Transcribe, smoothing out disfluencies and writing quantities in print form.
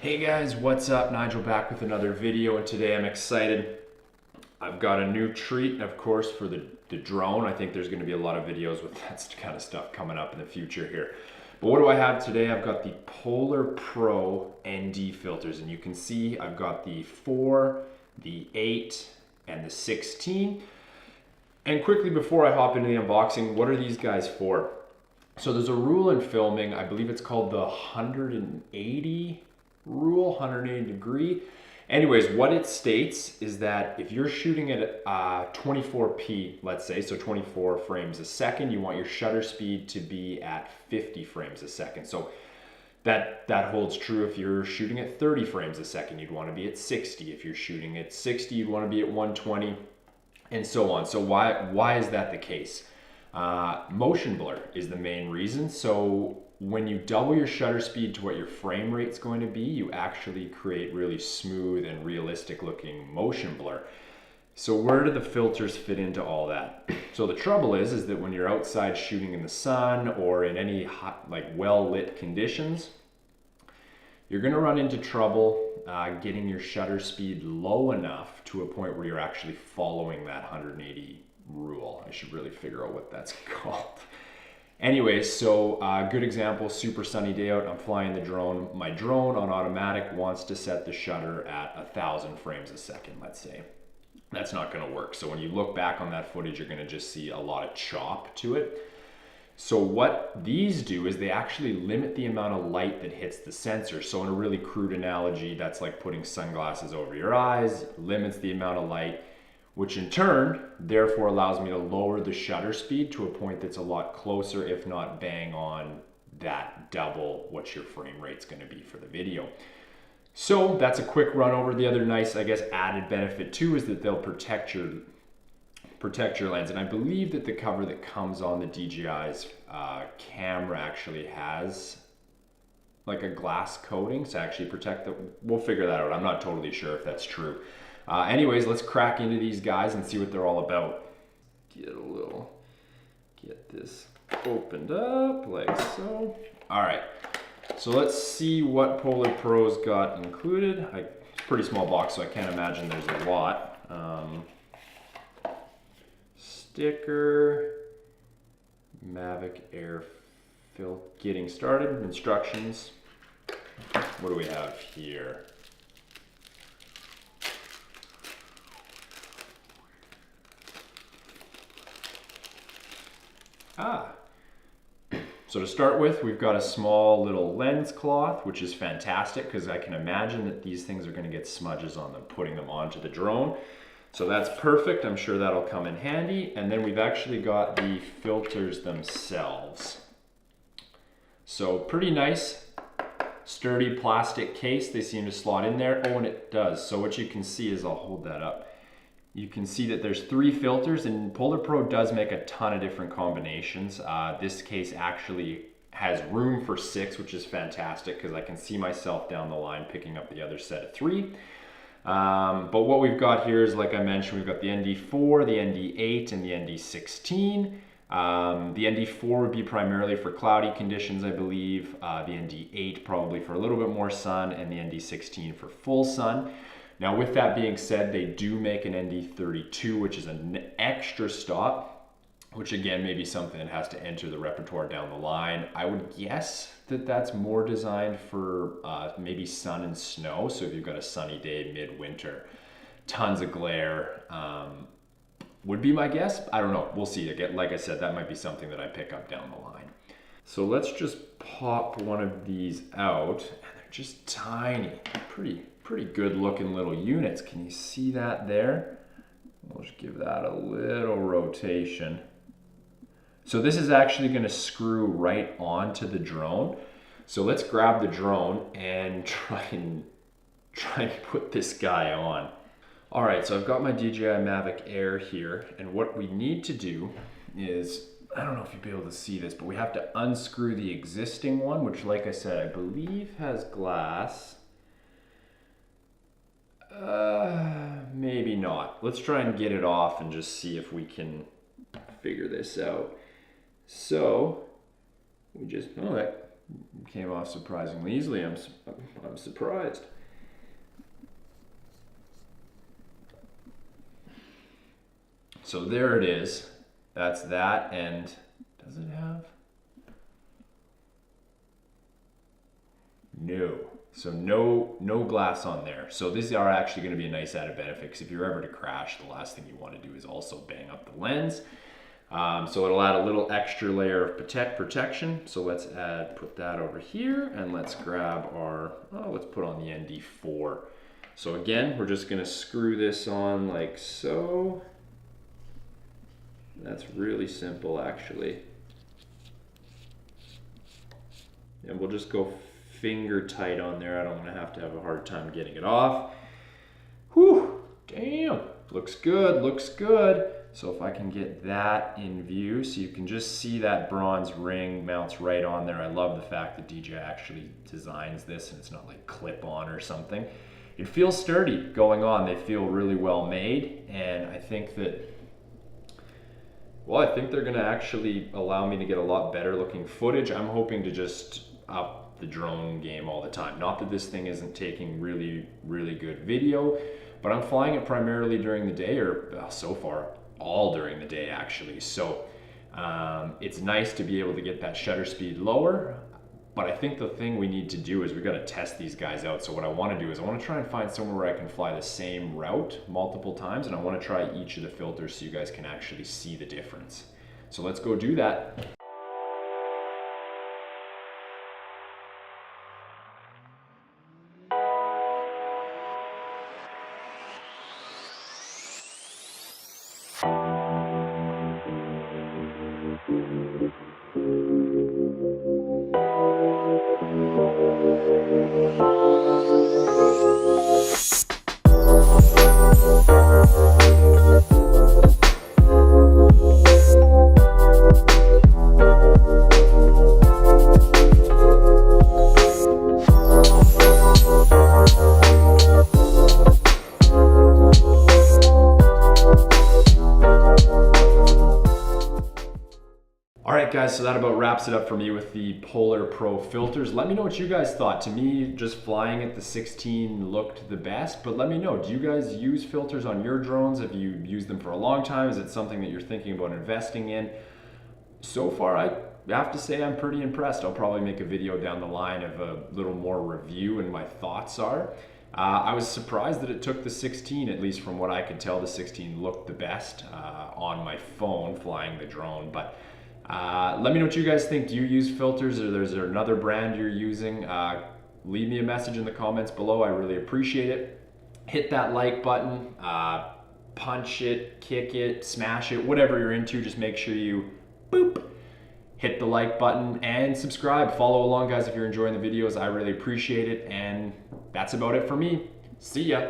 Hey guys, what's up? Nigel back with another video, and today I'm excited. I've got a new treat, of course, for the drone. I think there's going to be a lot of videos with that kind of stuff coming up in the future here. But what do I have today? I've got the Polar Pro ND filters, and you can see I've got the 4, the 8, and the 16. And quickly before I hop into the unboxing, what are these guys for? So there's a rule in filming, I believe it's called the 180 rule, 180 degree. Anyways, what it states is that if you're shooting at 24p, let's say, so 24 frames a second, you want your shutter speed to be at 50 frames a second. So that holds true if you're shooting at 30 frames a second, you'd want to be at 60. If you're shooting at 60, you'd want to be at 120, and so on. So why is that the case? Motion blur is the main reason. So when you double your shutter speed to what your frame rate's going to be, you actually create really smooth and realistic looking motion blur. So where do the filters fit into all that? So the trouble is that when you're outside shooting in the sun or in any hot, like well-lit conditions, you're gonna run into trouble getting your shutter speed low enough to a point where you're actually following that 180 rule. I should really figure out what that's called. Anyways, so good example, super sunny day out, I'm flying the drone. My drone on automatic wants to set the shutter at 1,000 frames a second, let's say. That's not gonna work. So when you look back on that footage, you're gonna just see a lot of chop to it. So what these do is they actually limit the amount of light that hits the sensor. So in a really crude analogy, that's like putting sunglasses over your eyes, limits the amount of light, which in turn, therefore allows me to lower the shutter speed to a point that's a lot closer, if not bang on that double what your frame rate's gonna be for the video. So that's a quick run over. The other nice, I guess, added benefit too is that they'll protect your lens. And I believe that the cover that comes on the DJI's camera actually has like a glass coating to actually protect the, we'll figure that out. I'm not totally sure if that's true. Anyways, let's crack into these guys and see what they're all about. Get this opened up like so. All right, so let's see what Polar Pro's got included. It's a pretty small box, so I can't imagine there's a lot. Sticker, Mavic Air getting started, instructions. What do we have here? So to start with, we've got a small little lens cloth, which is fantastic because I can imagine that these things are going to get smudges on them, putting them onto the drone. So that's perfect. I'm sure that'll come in handy. And then we've actually got the filters themselves. So pretty nice, sturdy plastic case. They seem to slot in there. Oh, and it does. So what you can see is, I'll hold that up. You can see that there's 3 filters, and Polar Pro does make a ton of different combinations. This case actually has room for 6, which is fantastic because I can see myself down the line picking up the other set of 3. But what we've got here is, like I mentioned, we've got the ND4, the ND8, and the ND16. The ND4 would be primarily for cloudy conditions, I believe. The ND8 probably for a little bit more sun, and the ND16 for full sun. Now, with that being said, they do make an ND32, which is an extra stop, which again may be something that has to enter the repertoire down the line. I would guess that that's more designed for maybe sun and snow. So if you've got a sunny day midwinter, tons of glare, would be my guess. I don't know, we'll see. Again, like I said, that might be something that I pick up down the line. So let's just pop one of these out, and they're just tiny, pretty good looking little units. Can you see that there? We'll just give that a little rotation. So this is actually going to screw right onto the drone. So let's grab the drone and try and put this guy on. All right, so I've got my DJI Mavic Air here, and what we need to do is, I don't know if you'll be able to see this, but we have to unscrew the existing one, which, like I said, I believe has glass. Maybe not. Let's try and get it off and just see if we can figure this out. So we just, came off surprisingly easily. I'm surprised. So there it is. That's that. And does it have? No. So no glass on there. So these are actually going to be a nice added benefit, because if you're ever to crash, the last thing you want to do is also bang up the lens. So it'll add a little extra layer of protection. So let's put that over here, and let's grab our, let's put on the ND4. So again, we're just going to screw this on like so. That's really simple, actually. And we'll just go finger tight on there. I don't want to have a hard time getting it off. Whew, damn, looks good, looks good. So if I can get that in view, so you can just see that bronze ring mounts right on there. I love the fact that DJI actually designs this and it's not like clip on or something. It feels sturdy going on. They feel really well made, and I think that, well, I think they're gonna actually allow me to get a lot better looking footage. I'm hoping to just up the drone game all the time. Not that this thing isn't taking really, really good video, but I'm flying it primarily during the day, or so far, all during the day actually. So it's nice to be able to get that shutter speed lower. But I think the thing we need to do is we've got to test these guys out. So what I want to do is I want to try and find somewhere where I can fly the same route multiple times, and I want to try each of the filters so you guys can actually see the difference. So let's go do that. Alright guys, so that about wraps it up for me with the Polar Pro filters. Let me know what you guys thought. To me, just flying at the 16 looked the best, but let me know, do you guys use filters on your drones? Have you used them for a long time? Is it something that you're thinking about investing in? So far, I have to say I'm pretty impressed. I'll probably make a video down the line of a little more review and my thoughts are. I was surprised that it took the 16, at least from what I could tell, the 16 looked the best on my phone flying the drone. But let me know what you guys think. Do you use filters, or is there another brand you're using? Leave me a message in the comments below. I really appreciate it. Hit that like button, punch it, kick it, smash it, whatever you're into. Just make sure you boop, hit the like button and subscribe. Follow along, guys, if you're enjoying the videos. I really appreciate it. And that's about it for me. See ya.